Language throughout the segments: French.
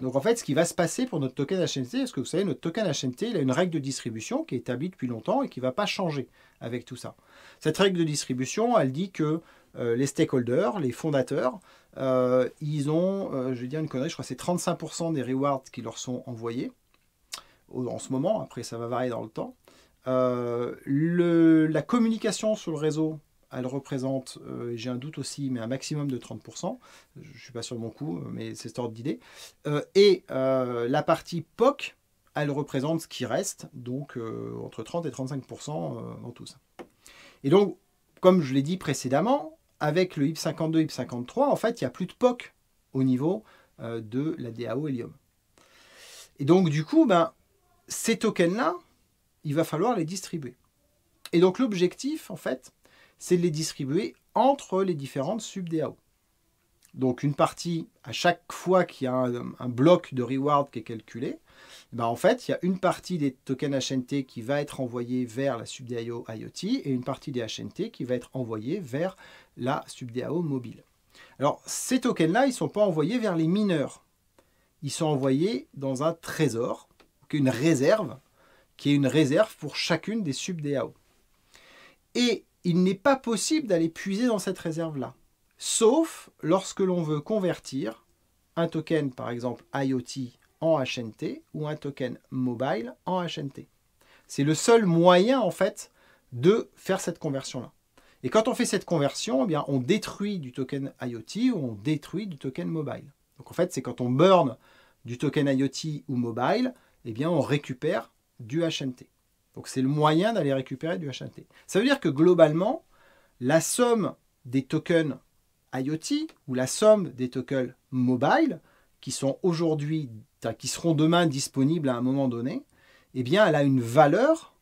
Donc en fait, ce qui va se passer pour notre token HNT, parce que vous savez, notre token HNT, il a une règle de distribution qui est établie depuis longtemps et qui ne va pas changer avec tout ça. Cette règle de distribution, elle dit que les stakeholders, les fondateurs, ils ont, je vais dire une connerie, je crois que c'est 35% des rewards qui leur sont envoyés en ce moment, après ça va varier dans le temps. La communication sur le réseau, elle représente, j'ai un doute aussi, mais un maximum de 30%. Je ne suis pas sûr de mon coup, mais c'est cet ordre d'idée. La partie POC, elle représente ce qui reste, donc entre 30 et 35% dans tout ça. Et donc, comme je l'ai dit précédemment, avec le IP52, IP53, en fait, il n'y a plus de POC au niveau de la DAO Helium. Et donc, du coup, ces tokens-là, il va falloir les distribuer. Et donc, l'objectif, en fait, c'est de les distribuer entre les différentes sub-DAO. Donc une partie, à chaque fois qu'il y a un bloc de reward qui est calculé, en fait, il y a une partie des tokens HNT qui va être envoyée vers la sub-DAO IoT et une partie des HNT qui va être envoyée vers la sub-DAO mobile. Alors, ces tokens-là, ils ne sont pas envoyés vers les mineurs. Ils sont envoyés dans un trésor, une réserve, qui est une réserve pour chacune des sub-DAO. Et il n'est pas possible d'aller puiser dans cette réserve-là, sauf lorsque l'on veut convertir un token, par exemple IoT, en HNT ou un token mobile en HNT. C'est le seul moyen, en fait, de faire cette conversion-là. Et quand on fait cette conversion, on détruit du token IoT ou on détruit du token mobile. Donc en fait, c'est quand on burn du token IoT ou mobile, on récupère du HNT. Donc c'est le moyen d'aller récupérer du HNT. Ça veut dire que globalement, la somme des tokens IoT ou la somme des tokens mobile qui sont aujourd'hui, qui seront demain disponibles à un moment donné, elle a une valeur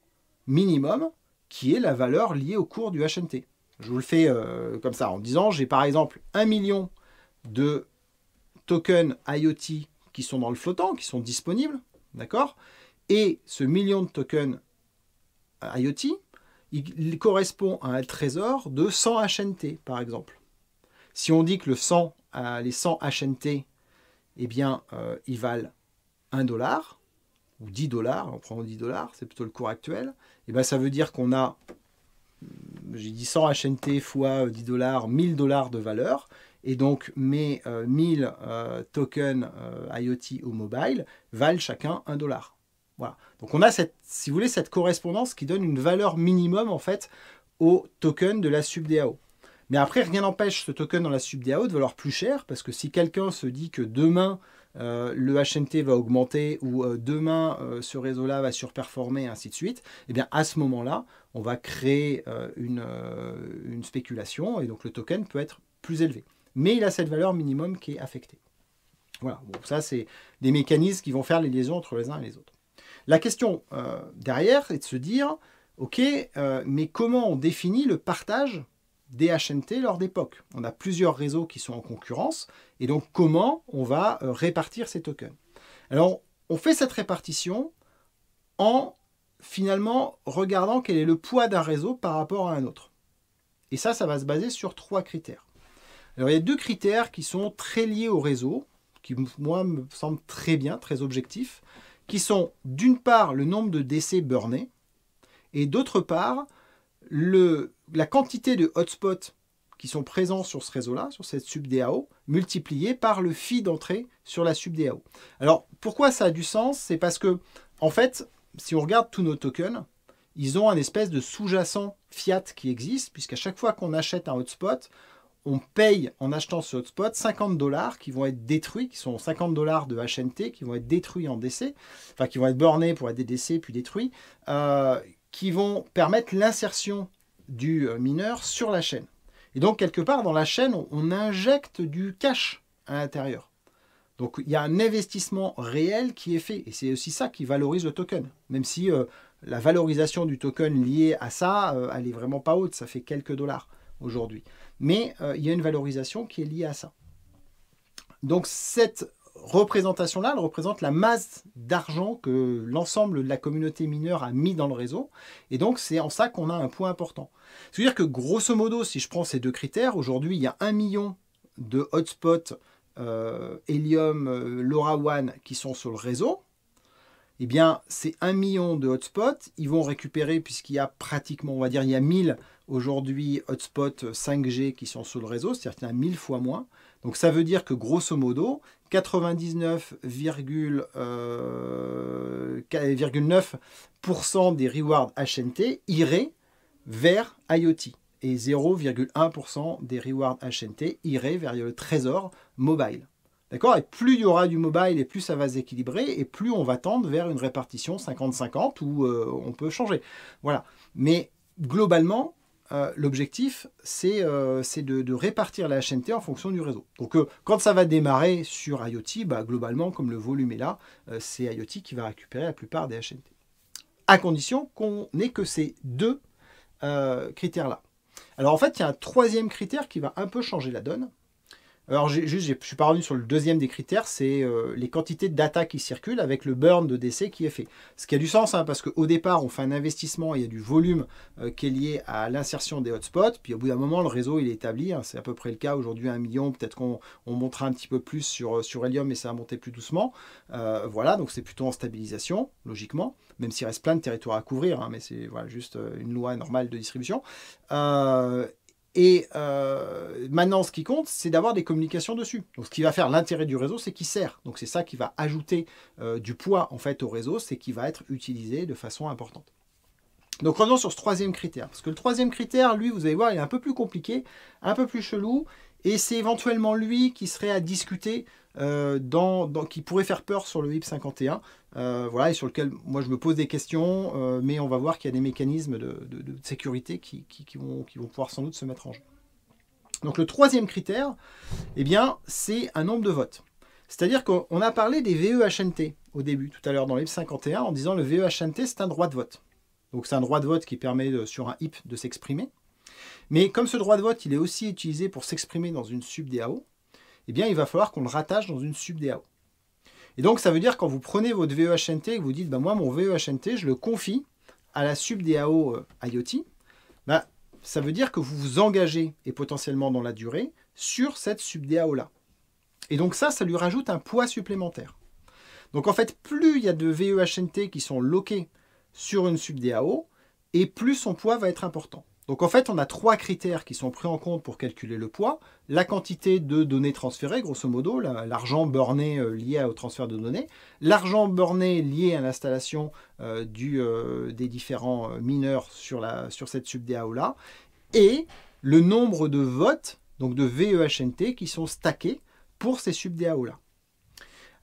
minimum qui est la valeur liée au cours du HNT. Je vous le fais comme ça en disant, j'ai par exemple 1 million de tokens IoT qui sont dans le flottant, qui sont disponibles, d'accord ? Et ce million de tokens IoT, il correspond à un trésor de 100 HNT, par exemple. Si on dit que les 100 HNT, ils valent 1 dollar, ou 10 dollars, on prend 10 dollars, c'est plutôt le cours actuel, ça veut dire qu'on a, j'ai dit 100 HNT fois 10 dollars, 1000 dollars de valeur, et donc mes 1000 tokens IoT ou mobile valent chacun 1 dollar. Voilà. Donc on a si vous voulez, cette correspondance qui donne une valeur minimum en fait au token de la sub-DAO. Mais après, rien n'empêche ce token dans la sub-DAO de valoir plus cher, parce que si quelqu'un se dit que demain le HNT va augmenter ou demain ce réseau-là va surperformer, et ainsi de suite, à ce moment-là, on va créer une spéculation et donc le token peut être plus élevé. Mais il a cette valeur minimum qui est affectée. Voilà, bon, ça c'est des mécanismes qui vont faire les liaisons entre les uns et les autres. La question derrière est de se dire, ok, mais comment on définit le partage des HNT lors d'époque? On a plusieurs réseaux qui sont en concurrence, et donc comment on va répartir ces tokens? Alors, on fait cette répartition en finalement regardant quel est le poids d'un réseau par rapport à un autre. Et ça va se baser sur 3 critères. Alors, il y a 2 critères qui sont très liés au réseau, qui, moi, me semblent très bien, très objectifs, qui sont d'une part le nombre de décès burnés et d'autre part la quantité de hotspots qui sont présents sur ce réseau-là, sur cette sub-DAO, multipliée par le fee d'entrée sur la sub-DAO. Alors, pourquoi ça a du sens? C'est parce que, en fait, si on regarde tous nos tokens, ils ont un espèce de sous-jacent fiat qui existe, puisqu'à chaque fois qu'on achète un hotspot, on paye en achetant ce hotspot 50 dollars qui vont être détruits, qui sont 50 dollars de HNT qui vont être détruits en décès, enfin qui vont être burnés pour être des décès puis détruits, qui vont permettre l'insertion du mineur sur la chaîne. Et donc quelque part dans la chaîne, on injecte du cash à l'intérieur. Donc il y a un investissement réel qui est fait et c'est aussi ça qui valorise le token, même si la valorisation du token liée à ça, elle n'est vraiment pas haute, ça fait quelques dollars aujourd'hui. Mais il y a une valorisation qui est liée à ça. Donc cette représentation-là, elle représente la masse d'argent que l'ensemble de la communauté mineure a mis dans le réseau. Et donc c'est en ça qu'on a un point important. C'est-à-dire que grosso modo, si je prends ces 2 critères, aujourd'hui il y a 1 million de hotspots Helium, LoRaWAN qui sont sur le réseau, eh bien, ces 1 million de hotspots, ils vont récupérer, puisqu'il y a pratiquement, on va dire, il y a 1000 aujourd'hui hotspots 5G qui sont sur le réseau, c'est-à-dire qu'il y en a 1000 fois moins. Donc ça veut dire que grosso modo, 99,9% des rewards HNT iraient vers IoT. Et 0,1% des rewards HNT iraient vers le trésor mobile. D'accord? Et plus il y aura du mobile et plus ça va s'équilibrer et plus on va tendre vers une répartition 50-50 où on peut changer. Voilà. Mais globalement, l'objectif, c'est de répartir la HNT en fonction du réseau. Donc quand ça va démarrer sur IoT, bah, globalement, comme le volume est là, c'est IoT qui va récupérer la plupart des HNT. À condition qu'on n'ait que ces deux critères-là. Alors en fait, il y a un troisième critère qui va un peu changer la donne. Alors, je ne suis pas revenu sur le deuxième des critères, c'est les quantités de data qui circulent avec le burn de DC qui est fait. Ce qui a du sens, hein, parce qu'au départ, on fait un investissement, il y a du volume qui est lié à l'insertion des hotspots, puis au bout d'un moment, le réseau il est établi, hein, c'est à peu près le cas aujourd'hui, 1 million, peut-être qu'on montera un petit peu plus sur Helium, mais ça va monter plus doucement. Voilà, donc c'est plutôt en stabilisation, logiquement, même s'il reste plein de territoires à couvrir, hein, mais c'est voilà, juste une loi normale de distribution. Maintenant, ce qui compte, c'est d'avoir des communications dessus. Donc, ce qui va faire l'intérêt du réseau, c'est qu'il sert. Donc, c'est ça qui va ajouter du poids en fait au réseau, c'est qu'il va être utilisé de façon importante. Donc, revenons sur ce troisième critère. Parce que le troisième critère, lui, vous allez voir, il est un peu plus compliqué, un peu plus chelou. Et c'est éventuellement lui qui serait à discuter, qui pourrait faire peur sur le WIP 51. Voilà, et sur lequel moi je me pose des questions, mais on va voir qu'il y a des mécanismes de sécurité qui vont pouvoir sans doute se mettre en jeu. Donc le troisième critère, eh bien, c'est un nombre de votes. C'est-à-dire qu'on a parlé des VE-HNT au début, tout à l'heure dans le WIP 51, en disant le VE-HNT c'est un droit de vote. Donc c'est un droit de vote qui permet sur un HIP de s'exprimer. Mais comme ce droit de vote, il est aussi utilisé pour s'exprimer dans une sub-DAO, eh bien, il va falloir qu'on le rattache dans une sub-DAO. Et donc, ça veut dire quand vous prenez votre VE-HNT et que vous dites, bah, moi, mon VE-HNT, je le confie à la sub-DAO IoT, bah, ça veut dire que vous vous engagez, et potentiellement dans la durée, sur cette sub-DAO-là. Et donc ça lui rajoute un poids supplémentaire. Donc, en fait, plus il y a de VE-HNT qui sont loqués sur une sub-DAO, et plus son poids va être important. Donc en fait, on a 3 critères qui sont pris en compte pour calculer le poids. La quantité de données transférées, grosso modo, l'argent burné lié au transfert de données, l'argent burné lié à l'installation des différents mineurs sur cette sub-DAO-là, et le nombre de votes, donc de VE-HNT, qui sont stackés pour ces sub-DAO-là.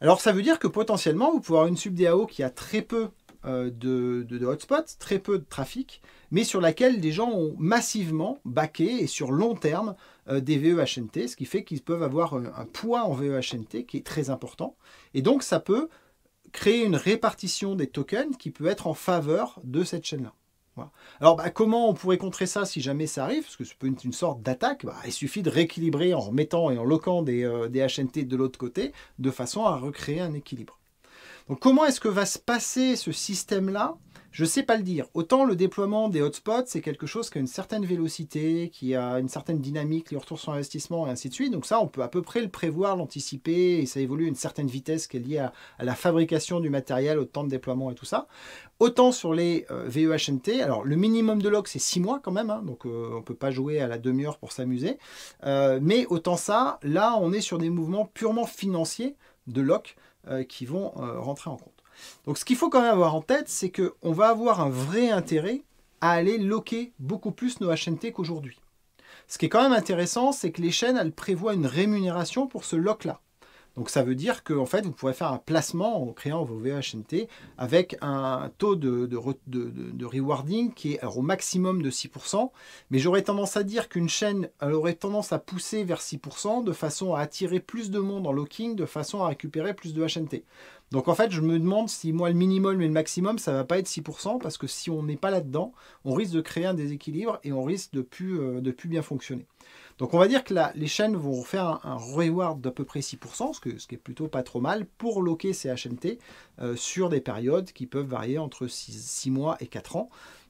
Alors ça veut dire que potentiellement, vous pouvez avoir une sub-DAO qui a très peu de hotspots, très peu de trafic, mais sur laquelle des gens ont massivement backé et sur long terme des VE-HNT, ce qui fait qu'ils peuvent avoir un poids en VE-HNT qui est très important. Et donc ça peut créer une répartition des tokens qui peut être en faveur de cette chaîne-là. Voilà. Alors comment on pourrait contrer ça si jamais ça arrive? Parce que c'est une sorte d'attaque. Il suffit de rééquilibrer en remettant et en loquant des HNT de l'autre côté, de façon à recréer un équilibre. Donc comment est-ce que va se passer ce système-là? Je ne sais pas le dire. Autant le déploiement des hotspots, c'est quelque chose qui a une certaine vélocité, qui a une certaine dynamique, les retours sur investissement et ainsi de suite. Donc ça, on peut à peu près le prévoir, l'anticiper, et ça évolue à une certaine vitesse qui est liée à la fabrication du matériel, au temps de déploiement et tout ça. Autant sur les VE-HNT, alors le minimum de lock, c'est 6 mois quand même, hein, donc on ne peut pas jouer à la demi-heure pour s'amuser. Mais autant ça, là, on est sur des mouvements purement financiers de lock, qui vont rentrer en compte. Donc ce qu'il faut quand même avoir en tête, c'est qu'on va avoir un vrai intérêt à aller locker beaucoup plus nos HNT qu'aujourd'hui. Ce qui est quand même intéressant, c'est que les chaînes, elles prévoient une rémunération pour ce lock-là. Donc ça veut dire que en fait, vous pourrez faire un placement en créant vos VE-HNT avec un taux de rewarding qui est alors, au maximum de 6%. Mais j'aurais tendance à dire qu'une chaîne elle aurait tendance à pousser vers 6% de façon à attirer plus de monde en locking, de façon à récupérer plus de HNT. Donc en fait, je me demande si moi le minimum et le maximum, ça ne va pas être 6%, parce que si on n'est pas là-dedans, on risque de créer un déséquilibre et on risque de plus bien fonctionner. Donc on va dire que les chaînes vont faire un reward d'à peu près 6%, ce qui est plutôt pas trop mal, pour locker ces HNT sur des périodes qui peuvent varier entre 6 mois et 4 ans.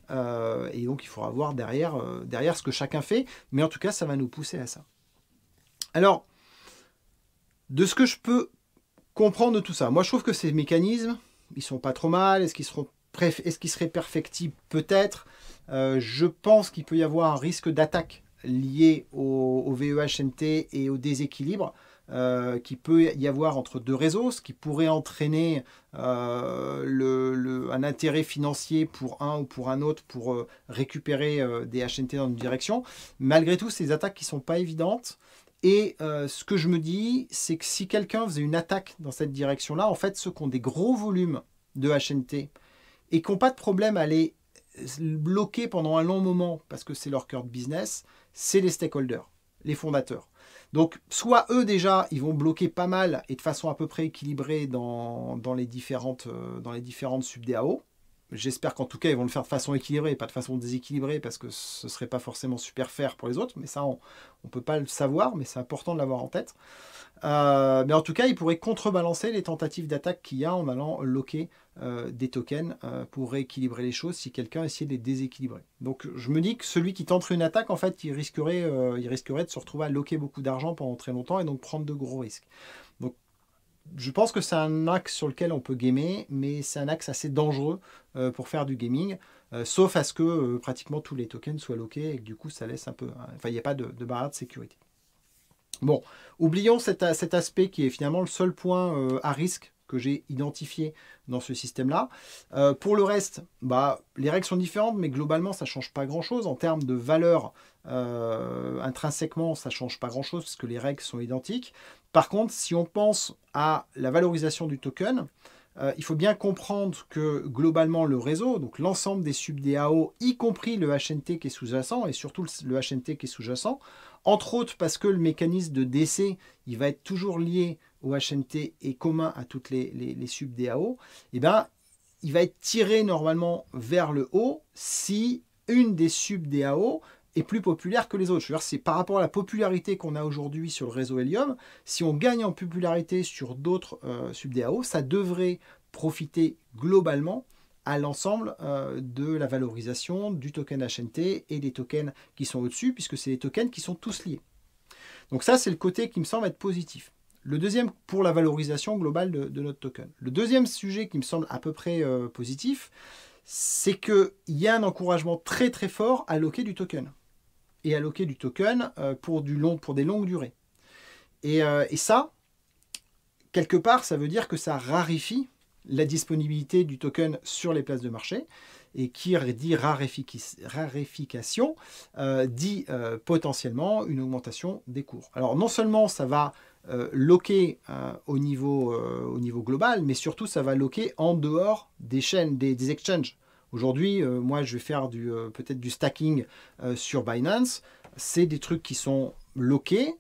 Et donc il faudra voir derrière ce que chacun fait, mais en tout cas ça va nous pousser à ça. Alors, De ce que je peux comprendre de tout ça, moi je trouve que ces mécanismes, ils sont pas trop mal. Est-ce qu'ils seraient perfectibles? Peut-être. Je pense qu'il peut y avoir un risque d'attaque lié au VEHNT et au déséquilibre qui peut y avoir entre deux réseaux, ce qui pourrait entraîner un intérêt financier pour un ou pour un autre pour récupérer des HNT dans une direction. Malgré tout, ces attaques qui ne sont pas évidentes. Et ce que je me dis, c'est que si quelqu'un faisait une attaque dans cette direction-là, en fait, ceux qui ont des gros volumes de HNT et qui n'ont pas de problème à les bloquer pendant un long moment, parce que c'est leur cœur de business, c'est les stakeholders, les fondateurs. Donc, soit eux, déjà, ils vont bloquer pas mal et de façon à peu près équilibrée dans les différentes sub-DAO. J'espère qu'en tout cas, ils vont le faire de façon équilibrée et pas de façon déséquilibrée parce que ce ne serait pas forcément super fair pour les autres. Mais ça, on ne peut pas le savoir, mais c'est important de l'avoir en tête. Mais en tout cas, ils pourraient contrebalancer les tentatives d'attaque qu'il y a en allant locker des tokens pour rééquilibrer les choses si quelqu'un essayait de les déséquilibrer. Donc je me dis que celui qui tenterait une attaque, en fait, il risquerait de se retrouver à locker beaucoup d'argent pendant très longtemps et donc prendre de gros risques. Donc je pense que c'est un axe sur lequel on peut gamer, mais c'est un axe assez dangereux pour faire du gaming, sauf à ce que pratiquement tous les tokens soient lockés et que du coup ça laisse un peu... Enfin, il n'y a pas de barrière de sécurité. Bon, oublions cet aspect qui est finalement le seul point à risque que j'ai identifié dans ce système-là. Pour le reste, les règles sont différentes, mais globalement, ça ne change pas grand-chose. En termes de valeur, intrinsèquement, ça ne change pas grand-chose, parce que les règles sont identiques. Par contre, si on pense à la valorisation du token, il faut bien comprendre que globalement, le réseau, donc l'ensemble des sub-DAO, y compris le HNT qui est sous-jacent, et surtout le HNT qui est sous-jacent, entre autres parce que le mécanisme de décès, il va être toujours lié au HNT et commun à toutes les sub-DAO, et ben, il va être tiré normalement vers le haut si une des sub-DAO est plus populaire que les autres. Je veux dire, c'est par rapport à la popularité qu'on a aujourd'hui sur le réseau Helium, si on gagne en popularité sur d'autres sub-DAO, ça devrait profiter globalement à l'ensemble de la valorisation du token HNT et des tokens qui sont au-dessus, puisque c'est des tokens qui sont tous liés. Donc ça, c'est le côté qui me semble être positif. Le deuxième, pour la valorisation globale de notre token. Le deuxième sujet qui me semble à peu près positif, c'est qu'il y a un encouragement très très fort à locker du token. Et alloquer du token pour des longues durées. Et ça, quelque part, ça veut dire que ça raréfie la disponibilité du token sur les places de marché. Et qui dit raréfication, dit potentiellement une augmentation des cours. Alors non seulement ça va locker au niveau global, mais surtout ça va locker en dehors des chaînes, des exchanges. Aujourd'hui, moi, je vais faire peut-être du stacking sur Binance. C'est des trucs qui sont lockés,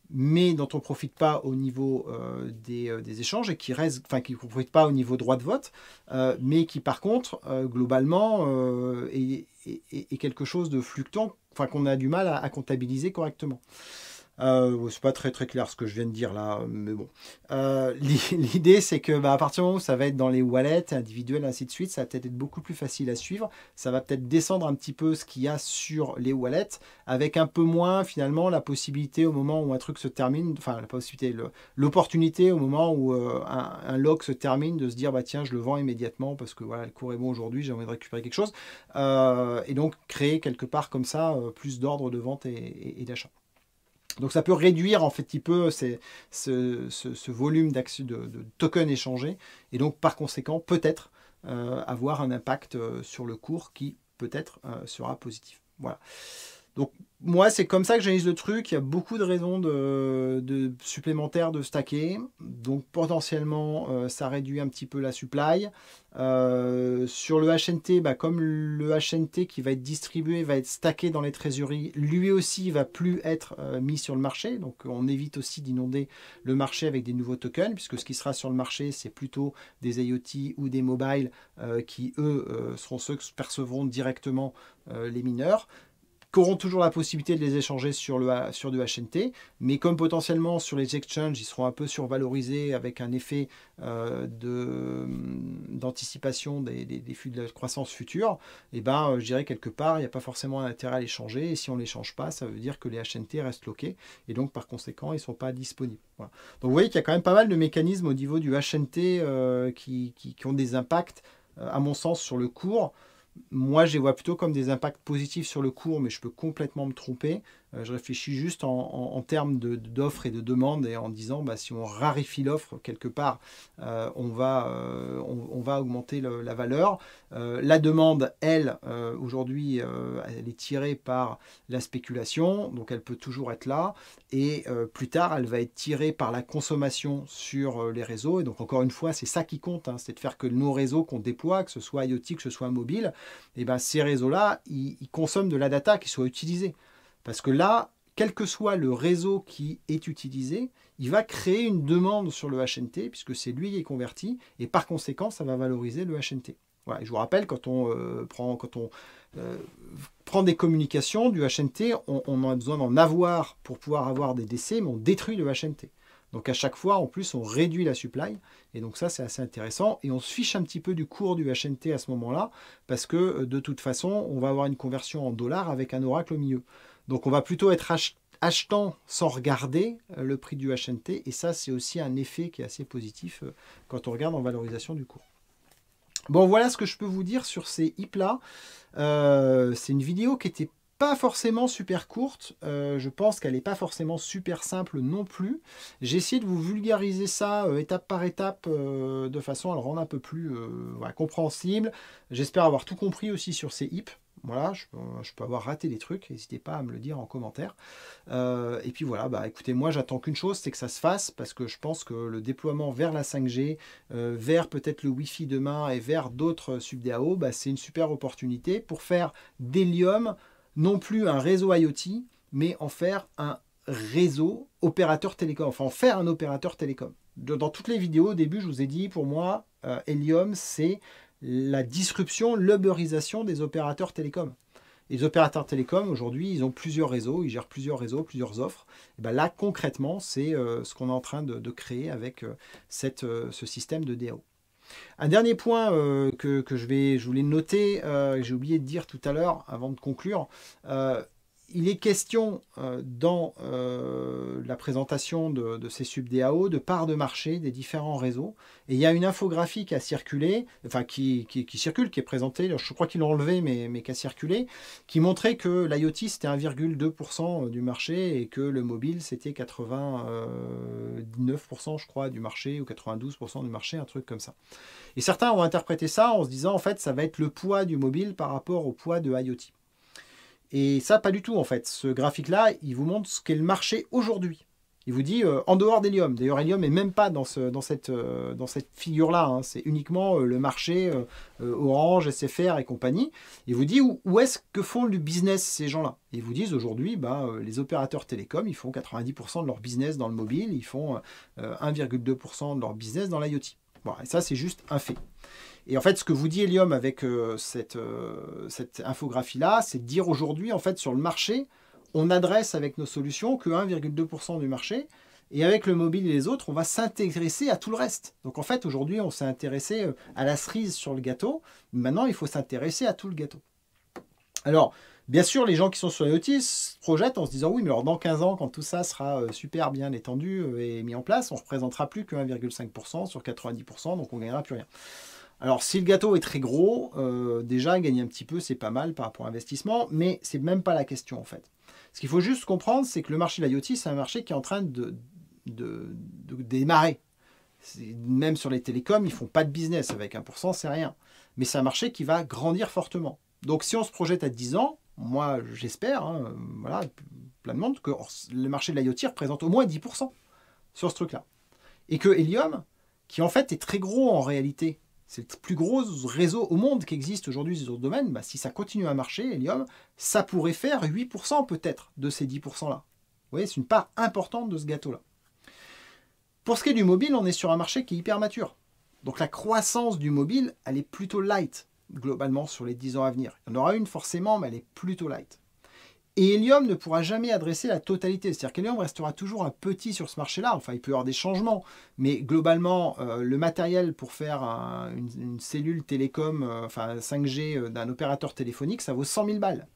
mais dont on ne profite pas au niveau des échanges et qui ne profitent pas au niveau droit de vote, mais qui, par contre, globalement, est quelque chose de fluctuant, qu'on a du mal à comptabiliser correctement. C'est pas très très clair ce que je viens de dire là, mais bon. L'idée c'est que à partir du moment où ça va être dans les wallets individuels, ainsi de suite, ça va peut-être être beaucoup plus facile à suivre. Ça va peut-être descendre un petit peu ce qu'il y a sur les wallets, avec un peu moins finalement la possibilité au moment où un truc se termine, enfin la possibilité, l'opportunité au moment où un lock se termine de se dire tiens, je le vends immédiatement parce que voilà, le cours est bon aujourd'hui, j'ai envie de récupérer quelque chose, et donc créer quelque part comme ça plus d'ordre de vente et d'achat. Donc ça peut réduire en fait un petit peu ce volume de tokens échangés et donc par conséquent peut-être avoir un impact sur le cours qui peut-être sera positif. Voilà. Donc moi c'est comme ça que j'analyse le truc. Il y a beaucoup de raisons supplémentaires de stacker. Donc potentiellement ça réduit un petit peu la supply. Sur le HNT, comme le HNT qui va être distribué, va être stacké dans les trésoreries, lui aussi va plus être mis sur le marché. Donc on évite aussi d'inonder le marché avec des nouveaux tokens, puisque ce qui sera sur le marché, c'est plutôt des IoT ou des mobiles qui, eux, seront ceux qui percevront directement les mineurs. qu'auront toujours la possibilité de les échanger sur du HNT, mais comme potentiellement sur les exchanges, ils seront un peu survalorisés avec un effet d'anticipation des flux de croissance future, et ben, je dirais quelque part, il n'y a pas forcément un intérêt à les changer, et si on ne les change pas, ça veut dire que les HNT restent loqués, et donc par conséquent, ils ne sont pas disponibles. Voilà. Donc vous voyez qu'il y a quand même pas mal de mécanismes au niveau du HNT qui ont des impacts, à mon sens, sur le cours. Moi, je les vois plutôt comme des impacts positifs sur le cours, mais je peux complètement me tromper. Je réfléchis juste en termes d'offres et de demandes et en disant, bah, si on raréfie l'offre quelque part, on va augmenter la valeur. La demande, elle, aujourd'hui, elle est tirée par la spéculation, donc elle peut toujours être là. Et plus tard, elle va être tirée par la consommation sur les réseaux. Et donc, encore une fois, c'est ça qui compte, hein, c'est de faire que nos réseaux qu'on déploie, que ce soit IoT, que ce soit mobile, et ben, ces réseaux-là, ils consomment de la data qui soit utilisée. Parce que là, quel que soit le réseau qui est utilisé, il va créer une demande sur le HNT, puisque c'est lui qui est converti, et par conséquent, ça va valoriser le HNT. Voilà, je vous rappelle, quand on prend des communications du HNT, on a besoin d'en avoir pour pouvoir avoir des décès, mais on détruit le HNT. Donc à chaque fois, en plus, on réduit la supply. Et donc ça, c'est assez intéressant. Et on se fiche un petit peu du cours du HNT à ce moment-là, parce que de toute façon, on va avoir une conversion en dollars avec un oracle au milieu. Donc on va plutôt être achetant sans regarder le prix du HNT. Et ça, c'est aussi un effet qui est assez positif quand on regarde en valorisation du cours. Bon, voilà ce que je peux vous dire sur ces hips-là. C'est une vidéo qui était pas forcément super courte, je pense qu'elle n'est pas forcément super simple non plus. J'ai essayé de vous vulgariser ça étape par étape de façon à le rendre un peu plus voilà, compréhensible. J'espère avoir tout compris aussi sur ces hips. Voilà, je peux avoir raté des trucs, n'hésitez pas à me le dire en commentaire. Et puis voilà, bah, écoutez, moi j'attends qu'une chose, c'est que ça se fasse, parce que je pense que le déploiement vers la 5G, vers peut-être le Wi-Fi demain et vers d'autres sub-DAO, bah, c'est une super opportunité pour faire d'Helium non plus un réseau IoT, mais en faire un réseau opérateur télécom, enfin en faire un opérateur télécom. Dans toutes les vidéos, au début, je vous ai dit, pour moi, Helium, c'est la disruption, l'uberisation des opérateurs télécoms. Les opérateurs télécoms, aujourd'hui, ils ont plusieurs réseaux, ils gèrent plusieurs réseaux, plusieurs offres. Et ben là, concrètement, c'est ce qu'on est en train de créer avec ce système de DAO. Un dernier point que je voulais noter, j'ai oublié de dire tout à l'heure, avant de conclure, il est question dans la présentation de ces sub-DAO de parts de marché des différents réseaux. Et il y a une infographie qui a circulé, enfin qui circule, qui est présentée, je crois qu'ils l'ont enlevé, mais qui a circulé, qui montrait que l'IoT c'était 1,2% du marché et que le mobile c'était 99% je crois du marché, ou 92% du marché, un truc comme ça. Et certains ont interprété ça en se disant en fait ça va être le poids du mobile par rapport au poids de IoT. Et ça, pas du tout en fait. Ce graphique-là, il vous montre ce qu'est le marché aujourd'hui. Il vous dit en dehors d'Helium. D'ailleurs, Helium n'est même pas dans cette figure-là. Hein. C'est uniquement le marché Orange, SFR et compagnie. Il vous dit où est-ce que font du business ces gens-là. Ils vous disent aujourd'hui, bah, les opérateurs télécoms, ils font 90% de leur business dans le mobile. Ils font 1,2% de leur business dans l'IoT. Voilà, et ça, c'est juste un fait. Et en fait, ce que vous dit Helium avec cette infographie-là, c'est de dire aujourd'hui, en fait, sur le marché, on adresse avec nos solutions que 1,2% du marché. Et avec le mobile et les autres, on va s'intéresser à tout le reste. Donc en fait, aujourd'hui, on s'est intéressé à la cerise sur le gâteau. Maintenant, il faut s'intéresser à tout le gâteau. Alors, bien sûr, les gens qui sont sur IoT se projettent en se disant « Oui, mais alors dans 15 ans, quand tout ça sera super bien étendu et mis en place, on ne représentera plus que 1,5% sur 90%, donc on ne gagnera plus rien. » Alors, si le gâteau est très gros, déjà, gagner un petit peu, c'est pas mal par rapport à l'investissement, mais c'est même pas la question, en fait. Ce qu'il faut juste comprendre, c'est que le marché de l'IoT, c'est un marché qui est en train de démarrer. Même sur les télécoms, ils ne font pas de business. Avec 1%, c'est rien. Mais c'est un marché qui va grandir fortement. Donc, si on se projette à 10 ans, moi, j'espère, hein, voilà, plein de monde, que le marché de l'IoT représente au moins 10% sur ce truc-là. Et que Helium, qui en fait est très gros en réalité, c'est le plus gros réseau au monde qui existe aujourd'hui sur ce domaine, bah, si ça continue à marcher, Helium, ça pourrait faire 8% peut-être de ces 10%-là. Vous voyez, c'est une part importante de ce gâteau-là. Pour ce qui est du mobile, on est sur un marché qui est hyper mature. Donc la croissance du mobile, elle est plutôt light, globalement, sur les 10 ans à venir. Il y en aura une forcément, mais elle est plutôt light. Et Helium ne pourra jamais adresser la totalité. C'est-à-dire qu'Helium restera toujours un petit sur ce marché-là. Enfin, il peut y avoir des changements. Mais globalement, le matériel pour faire une cellule télécom, enfin 5G d'un opérateur téléphonique, ça vaut 100 000 balles.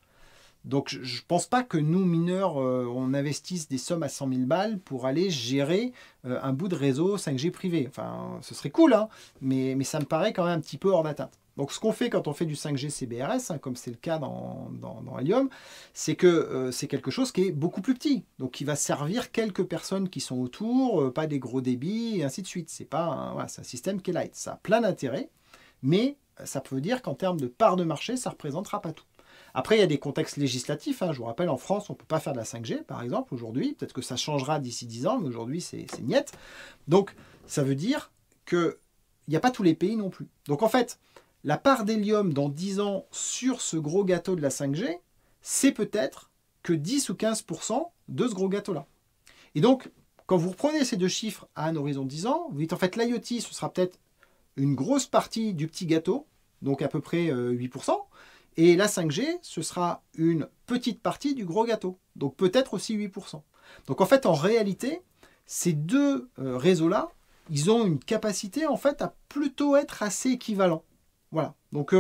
Donc je ne pense pas que nous, mineurs, on investisse des sommes à 100 000 balles pour aller gérer un bout de réseau 5G privé. Enfin, ce serait cool, hein, mais ça me paraît quand même un petit peu hors d'atteinte. Donc ce qu'on fait quand on fait du 5G CBRS, hein, comme c'est le cas dans Helium, c'est que c'est quelque chose qui est beaucoup plus petit. Donc qui va servir quelques personnes qui sont autour, pas des gros débits, et ainsi de suite. C'est pas voilà, c'est un système qui est light. Ça a plein d'intérêts, mais ça peut dire qu'en termes de part de marché, ça ne représentera pas tout. Après, il y a des contextes législatifs. Hein. Je vous rappelle, en France, on ne peut pas faire de la 5G, par exemple, aujourd'hui. Peut-être que ça changera d'ici 10 ans, mais aujourd'hui, c'est niet. Donc, ça veut dire qu'il n'y a pas tous les pays non plus. Donc, en fait, la part d'hélium dans 10 ans sur ce gros gâteau de la 5G, c'est peut-être que 10 ou 15% de ce gros gâteau-là. Et donc, quand vous reprenez ces deux chiffres à un horizon de 10 ans, vous dites en fait, l'IoT, ce sera peut-être une grosse partie du petit gâteau, donc à peu près 8%. Et la 5G, ce sera une petite partie du gros gâteau. Donc peut-être aussi 8%. Donc en fait, en réalité, ces deux réseaux-là, ils ont une capacité en fait à plutôt être assez équivalents. Voilà. Donc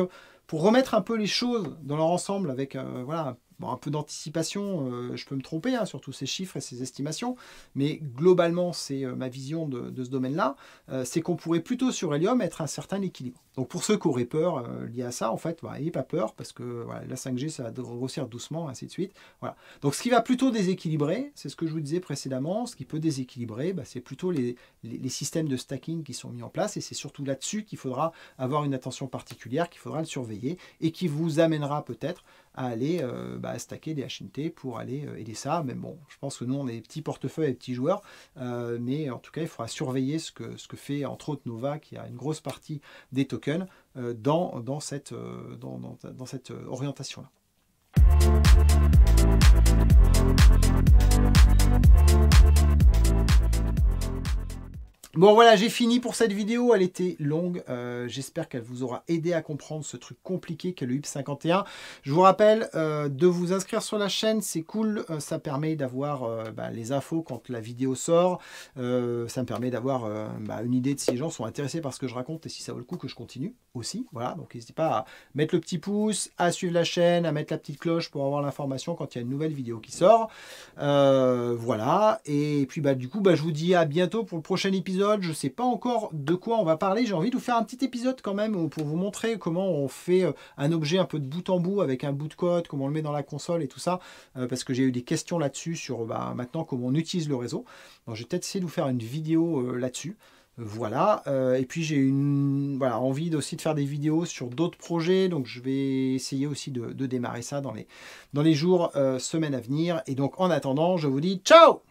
pour remettre un peu les choses dans leur ensemble avec voilà, un peu d'anticipation, je peux me tromper hein, sur tous ces chiffres et ces estimations, mais globalement, c'est ma vision de ce domaine-là, c'est qu'on pourrait plutôt sur Helium être un certain équilibre. Donc pour ceux qui auraient peur lié à ça, en fait, bah, n'ayez pas peur, parce que voilà, la 5G, ça va grossir doucement, ainsi de suite. Voilà. Donc ce qui va plutôt déséquilibrer, c'est ce que je vous disais précédemment, ce qui peut déséquilibrer, bah, c'est plutôt les systèmes de stacking qui sont mis en place, et c'est surtout là-dessus qu'il faudra avoir une attention particulière, qu'il faudra le surveiller, et qui vous amènera peut-être à aller stacker des HNT pour aller aider ça. Mais bon, je pense que nous, on est des petits portefeuilles et petits joueurs, mais en tout cas, il faudra surveiller ce que fait entre autres Nova, qui a une grosse partie des tokens dans cette orientation-là. Bon voilà, j'ai fini pour cette vidéo, elle était longue, j'espère qu'elle vous aura aidé à comprendre ce truc compliqué qu'est le HIP 51. Je vous rappelle de vous inscrire sur la chaîne, c'est cool, ça permet d'avoir les infos quand la vidéo sort, ça me permet d'avoir une idée de si les gens sont intéressés par ce que je raconte et si ça vaut le coup que je continue aussi. Voilà, donc n'hésitez pas à mettre le petit pouce, à suivre la chaîne, à mettre la petite cloche pour avoir l'information quand il y a une nouvelle vidéo qui sort. Voilà, et puis du coup je vous dis à bientôt pour le prochain épisode. Je ne sais pas encore de quoi on va parler. J'ai envie de vous faire un petit épisode quand même pour vous montrer comment on fait un objet un peu de bout en bout avec un bout de code, comment on le met dans la console et tout ça, parce que j'ai eu des questions là-dessus sur maintenant comment on utilise le réseau. Donc, je vais peut-être essayer de vous faire une vidéo là-dessus. Voilà, et puis j'ai envie aussi de faire des vidéos sur d'autres projets, donc je vais essayer aussi de démarrer ça dans les jours, semaines à venir. Et donc en attendant, je vous dis ciao!